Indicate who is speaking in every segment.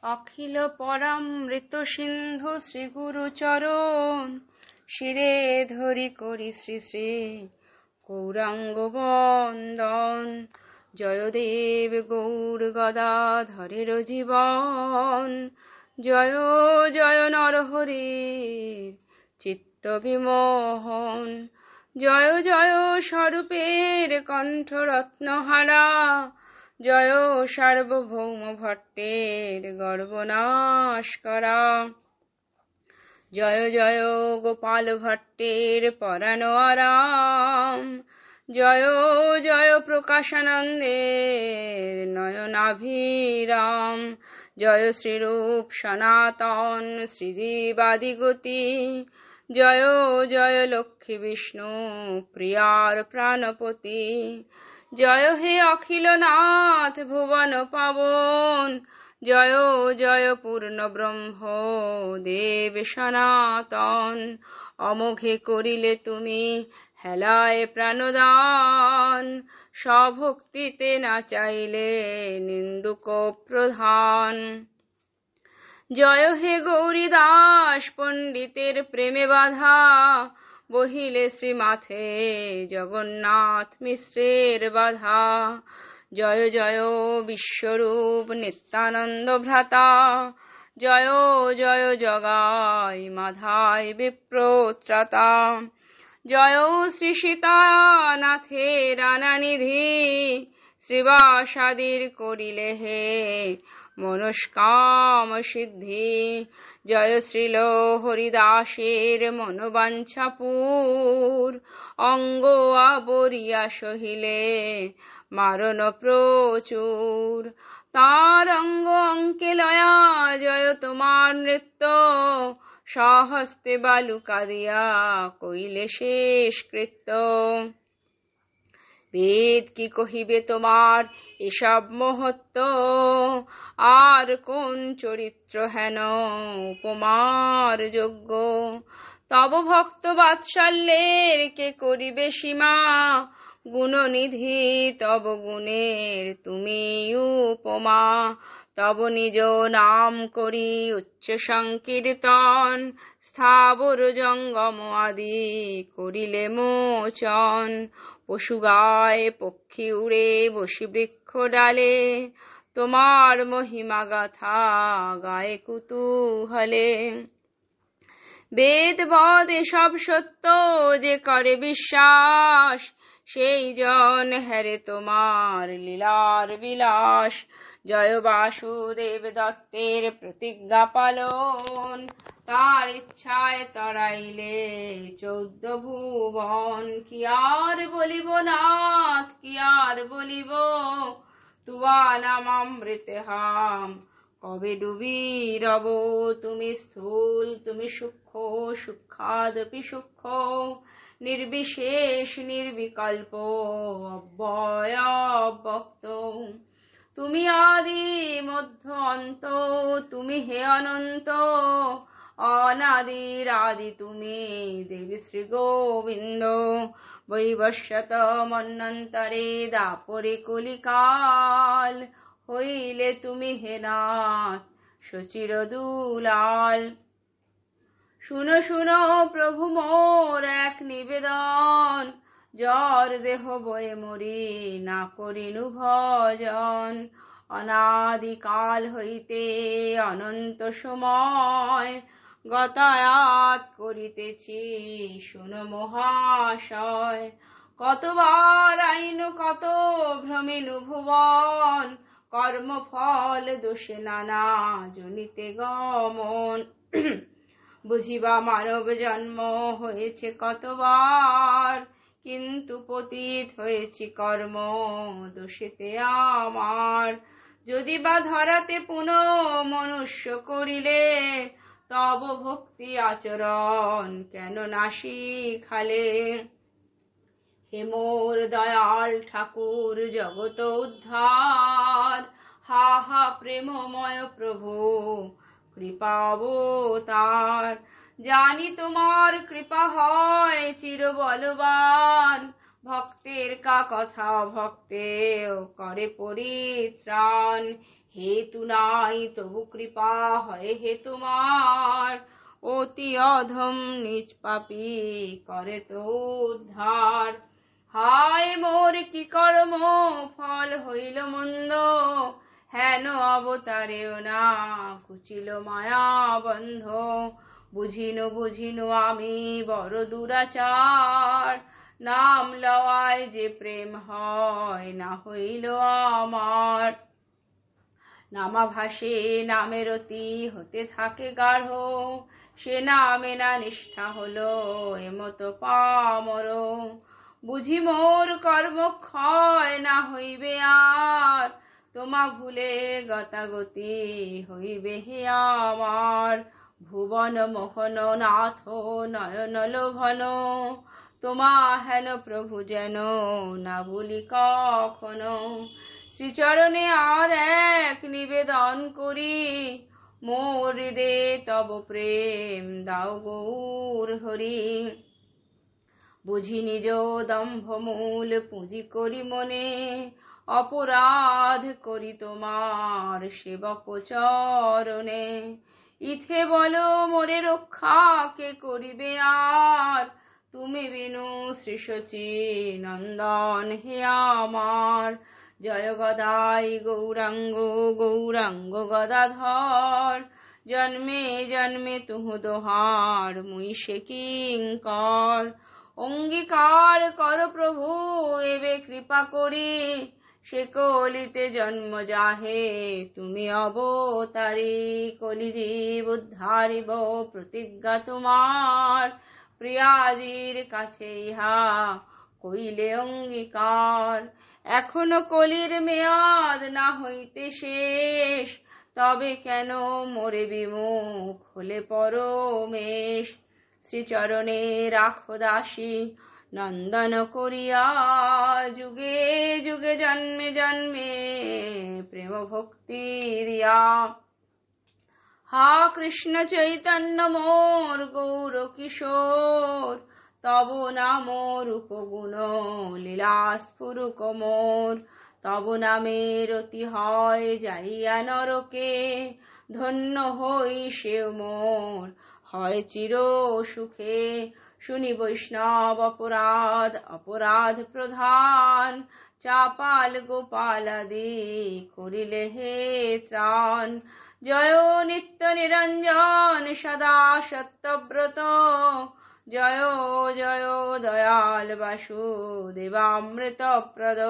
Speaker 1: অখিল পরামৃত সিন্ধু শ্রী গুরু চরণ শিরে ধরি করি শ্রী শ্রী গৌরাঙ্গ বন্দন। জয়দেব গৌর গদাধরের জীবন, জয় জয় নরহরির চিত্ত বিমোহন। জয় জয় স্বরূপের কণ্ঠরত্নহারা, জয় সার্বভৌম ভট্টের গর্বনাশ করা। জয় জয় গোপাল ভট্টের পরাণ আরাম, জয় জয় প্রকাশানন্দের নয়নাভিরাম। জয় শ্রীরূপ সনাতন শ্রীজীবাদিগতি, জয় জয় লক্ষ্মী বিষ্ণু প্রিয়ার প্রাণপতি। জয় হে অখিলনাথ ভুবন পাবন, জয় জয় পূর্ণ ব্রহ্ম দেব সনাতন। অমোঘে করিলে তুমি হেলায় প্রাণদান, স্বভক্তিতে না চাইলে নিন্দুক প্রধান। জয় হে গৌরীদাস পণ্ডিতের প্রেমে বাধা, বহিলে শ্রীমাথে জগন্নাথ মিশ্রের বাধা। জয় জয় বিশ্বরূপ নিত্যানন্দ ভ্রাতা, জয় জয় জগাই মাধাই বিপ্রত্রাতা। জয় শ্রী সীতানাথের রানানিধি, শ্রীবাসাদির করিলে হে মনস্কাম সিদ্ধি। জয় শ্রীল হরিদাসের মনোবাঞ্ছাপুর, অঙ্গ আবরিয়া সহিলে মারণ প্রচুর। তার অঙ্গ অঙ্কে লয়া জয় তোমার নৃত্য, স্বহস্তে বালুকা দিয়া কইলে শেষ কৃত্য। বেদ কি কহিবে তোমার এসব মহত্ব, আর কোন চরিত্র হেন উপমার যোগ্য। তব ভক্ত বাৎসল্যের কে করিবে সীমা, গুণনিধি তব গুণের তুমি উপমা। তব নিজ নাম করি উচ্চ সংকীর্তন, স্থাবর জঙ্গম আদি করিলে মোচন। পশু গায় পক্ষী উড়ে বসি বৃক্ষ ডালে, তোমার মহিমা গাথা গায়ে কুতূহলে। বেদ বদ এসব সত্য যে করে বিশ্বাস, সেই জন হেরে তোমার লীলার বিলাস। জয় বাসুদেব দত্তের প্রতিজ্ঞা পালন, তার ইচ্ছায় তরাইলে 14 ভুবন। কি আর বলিব নাথ, কি আর বলিব, তুয়া নামামৃতে হাম কবে ডুবি রব। তুমি স্থূল তুমি সূক্ষ্ম, সূক্ষ্মাদপি সূক্ষ্ম, নির্বিশেষ নির্বিকল্প অব্যয় অব্যক্ত। তুমি আদি মধ্য অন্ত, তুমি হে অনন্ত, অনাদির আদি তুমি দেবী শ্রী গোবিন্দ। বৈবস্বত মন্বন্তরে দাপরে কলিকাল, হইলে তুমি হে নাথ সচির দুলাল। শুনো শুনো প্রভু মোর এক নিবেদন, জ্বর দেহ বয়ে মরি না করিনু ভজন। অনাদিকাল হইতে অনন্ত সময়, গতায়াত করিতেছি শুনো মহাশয়। কতবার আইনু কত ভ্রমিনু ভুবন, কর্মফল দোষে নানা জনিতে গমন। বুঝিবা মানব জন্ম হয়েছে কতবার, কিন্তু পতিত হয়েছি কর্ম দোষেতে আমার। যদি বা ধরাতে পুনঃ মনুষ্য করিলে, তব ভক্তি আচরণ কেন না শিখালে। হে মোর দয়াল ঠাকুর জগত উদ্ধার, হা হা প্রেমময় প্রভু কৃপাবতার। জানি তোমার কৃপা হয় চির বলবান, ভক্তের কা কথা ভক্তেও করে পরিত্রাণ। হেতু নাই তবু কৃপা হয় হে তোমার, অতি অধম নিজ পাপী করে তো উদ্ধার। হায় মোর কি কর্ম ফল হইল মন্দ, হেন অবতারেও না কুচিল মায়া বন্ধ। বুঝিনু আমি বড় দুরাচার, নাম লওয়ায় যে প্রেম হয় না হইল আমার। নামাভাসে নামের অতি হতে থাকে গাঢ়, সে নামে না নিষ্ঠা হলো এমত পামর। বুঝি মোর কর্মক্ষয় না হইবে আর, তোমা ভুলে গতাগতি হইবে হে আমার। ভুবন মোহন নাথ নয়ন লোভন, তোমা হেন প্রভু যেন না ভুলি কখনো। শ্রীচরণে আর এক নিবেদন করি, মোর হৃদে তব প্রেম দাও গৌর হরি। বুঝি নিজ দম্ভ মূল পুঁজি করি মনে, অপরাধ করি তোমার সেবক চরণে। ইথে বলো মোরে রক্ষা কে করিবে আর, তুমি বিনু শ্রী শচী নন্দন হে আমার। জয় গদাই গৌরাঙ্গ গৌরাঙ্গ গদাধর, জন্মে জন্মে তুহু দোহার মুই সে কিঙ্কর। অঙ্গীকার কর প্রভু এবে কৃপা করি, সে কলিতে জন্ম যাহে তুমি অবতারি। কলিজীব উদ্ধারিব প্রতিজ্ঞা তোমার, প্রিয়াজির কাছে ইহা কইলে অঙ্গীকার। এখনো কলির মেয়াদ না হইতে শেষ, তবে কেন মোরে বিমুখ হলে পরমেশ। শ্রীচরণে রাখো দাসী নন্দন করিয়া, যুগে যুগে জন্মে জন্মে প্রেম ভক্তি দিয়া। হা কৃষ্ণ চৈতন্য মোর গৌর কিশোর, তব নাম রূপ গুণ লীলা স্ফুরুক মোর। তব নামের অতি হয় যাইয়া নরকে, ধন্য হই সেও মোর হয় চির সুখে। শুনি বৈষ্ণব অপরাধ অপরাধ প্রধান, চাপাল গোপাল আদি করিলে হে ত্রাণ। জয় নিত্য নিরঞ্জন সদা সত্যব্রত, জয় জয় দয়াল বাসুদেবামৃত প্রদ।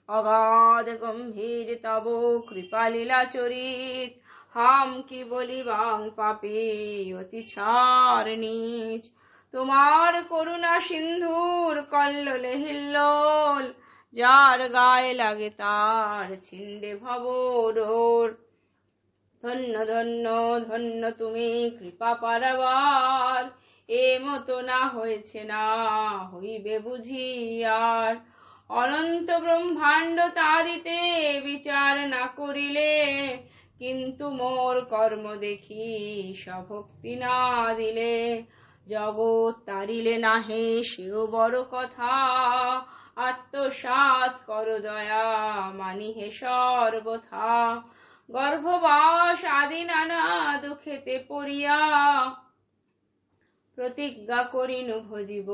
Speaker 1: অগাধ গম্ভীর তব কৃপালীলা চরিত, হাম কি বলিবাং পাপী অতি ছাড় নীচ। তোমার করুণা সিন্ধুর কল্লোলে হিল্লোল, যার গায়ে লাগে তার ছিন্ডে ভবডোর। ধন্য ধন্য ধন্য তুমি কৃপা পারাবার, এ মতো না হয়েছে না হইবে বুঝি আর। অনন্ত ব্রহ্মাণ্ড তারিতে বিচার না করিলে, কিন্তু মোর কর্ম দেখি স্বভক্তি না দিলে। জগৎ তারিলে নাহে সেও বড় কথা, আত্মসাৎ কর দয়া মানি হে সর্বথা। গর্ভবাস আদি নানা দুঃখেতে পড়িয়া, প্রতিজ্ঞা করিনু ভজিব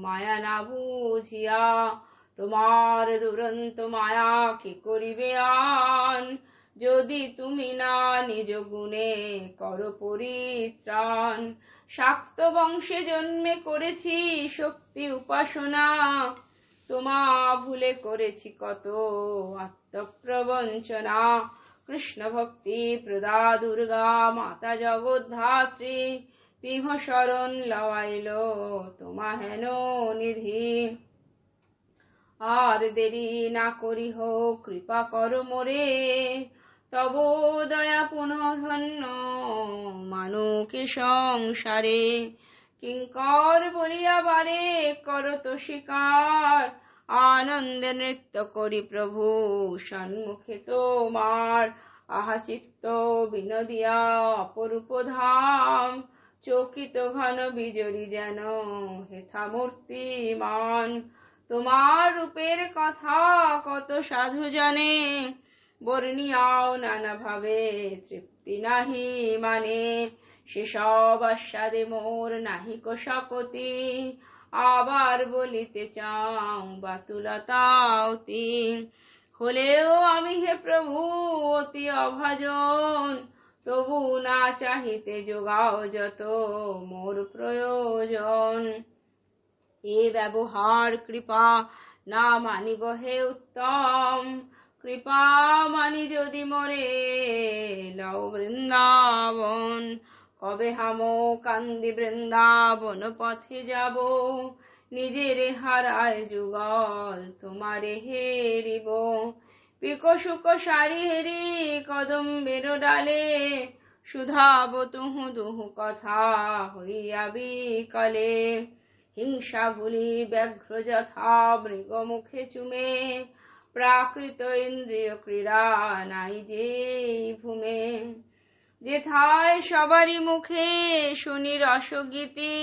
Speaker 1: মায়া না বুঝিয়া। তোমার দুরন্ত মায়া কি করিবে আন, যদি তুমি না নিজ গুণে কর পরিত্রাণ। শাক্ত বংশে জন্মে করেছি শক্তি উপাসনা, তোমা ভুলে করেছি কত আত্মপ্রবঞ্চনা। কৃষ্ণ ভক্তি প্রদা দুর্গা মাতা জগদ্ধাত্রী, তিহ শরণ লওয়াইল তোমা হেন নিধি। আর দেরি না করিহ কৃপা কর মোরে, তব দয়া পুনঃ ধন্য মানুকে সংসারে। কিঙ্কর বলিয়া বারে করত স্বীকার, আনন্দে নৃত্য করি প্রভু সন্মুখে তোমার। আহা চিত্ত বিনোদিয়া অপরূপ ধাম, চকিত ঘন বিজরি যেন হেথা মূর্তিমান। তোমার রূপের কথা কত সাধু জানে, বর্ণিয়াও নানাভাবে তৃপ্তি নাহি মানে, সেসব আস্বাদে মোর নাহিক শকতি, আবার বলিতে চাও বাতুলতা অতি। হলেও আমি হে প্রভু অতি অভাজন, তবু না চাহিতে যোগাও যত মোর প্রয়োজন। এ ব্যবহার কৃপা না মানিব হে উত্তম, কৃপা মানি যদি মোরে লও বৃন্দাবন। কবে হামো কান্দি বৃন্দাবন পথে যাব, নিজের হারায় যুগল তোমারে হেরিব। পিক শুক সারি হেরি কদম্বের ডালে, শুধাব তুহু দুহু কথা হইয়া বিকলে। হিংসা ভুলি ব্যাঘ্র যথা মৃগ মুখে চুমে, প্রাকৃত ইন্দ্রিয় ক্রীড়া নাই যে ভূমে। যেথায় সবারই মুখে শুনি রসগীতি,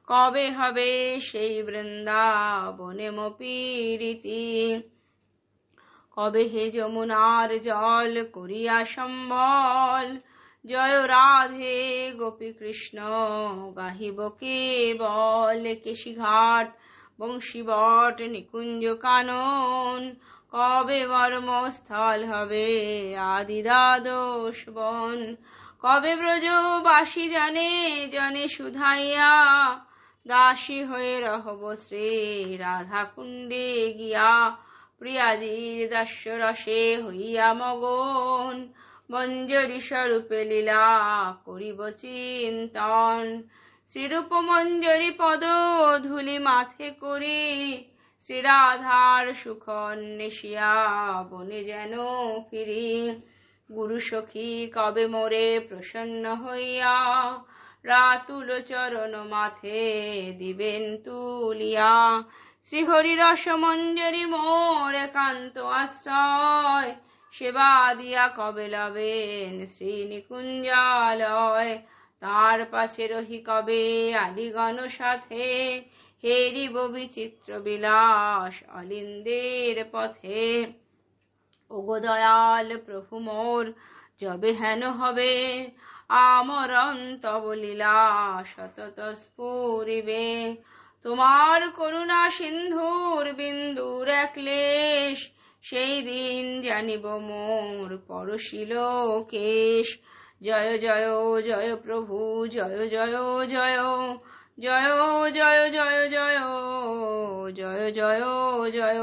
Speaker 1: কবে হবে সেই বৃন্দাবনে মপিরীতি। কবে হে যমুনার জল করিয়া সম্বল, জয় রাধে গোপী কৃষ্ণ গাহিব কেবল। কেশিঘাট বংশীবট নিকুঞ্জ কানন, কবে মর্মস্থল হবে আদি দ্বাদশ বন। কবে ব্রজবাসী জনে জনে শুধাইয়া, দাসী হয়ে রহব শ্রী রাধা কুণ্ডে গিয়া। প্রিয়াজির দাস্য রসে হইয়া মগন, মঞ্জরি স্বরূপে লীলা করিব চিন্তন। শ্রীরূপ মঞ্জরি পদ ধূলি মাথে করি, শ্রীরাধার সুখ অন্বেষিয়া বনে যেন ফিরি। গুরু সখী কবে মোরে প্রসন্ন হইয়া, রাতুল চরণ মাথে দিবেন তুলিয়া। শ্রীহরি রস মঞ্জরি মোর একান্ত আশ্রয়, সেবা দিয়া কবে লবেন শ্রী নিকুঞ্জালয়। তার পাছে রহি কবে আলিগণ সাথে, হেরিব বিচিত্র বিলাস অলিন্দের পথে। ওগো দয়াল প্রভু মোর যবে হেন হবে, আমরণ তব লীলা সতত স্ফুরিবে। তোমার করুণা সিন্ধুর বিন্দুর একলেশ, সেই দিন জানিব মোর পরশিল কেশ। জয় জয় জয় প্রভু জয় জয় জয়, জয় জয় জয় জয়, জয় জয় জয়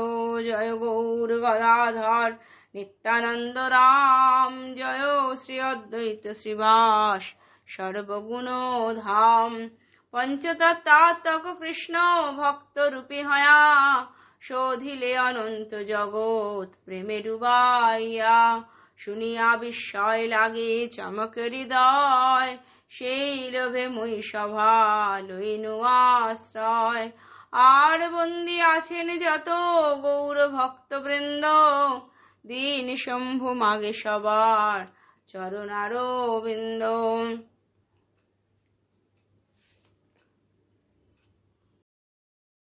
Speaker 1: জয় গৌর গদাধর নিত্যানন্দ রাম। জয় শ্রী অদ্বৈত শ্রীবাস সর্বগুণ ধাম। পঞ্চতত্ত্বাত্মক কৃষ্ণ ভক্ত রূপী হয়া, শোধিলে অনন্ত জগৎ প্রেমে ডুবাইয়া। শুনিয়া বিস্ময় লাগে চমক হৃদয়, সেই লোভে মুই সভা লইনু আশ্রয়। আর বন্দী আছেন যত গৌর ভক্তবৃন্দ, দীন শম্ভু মাগে সবার চরণারবিন্দ।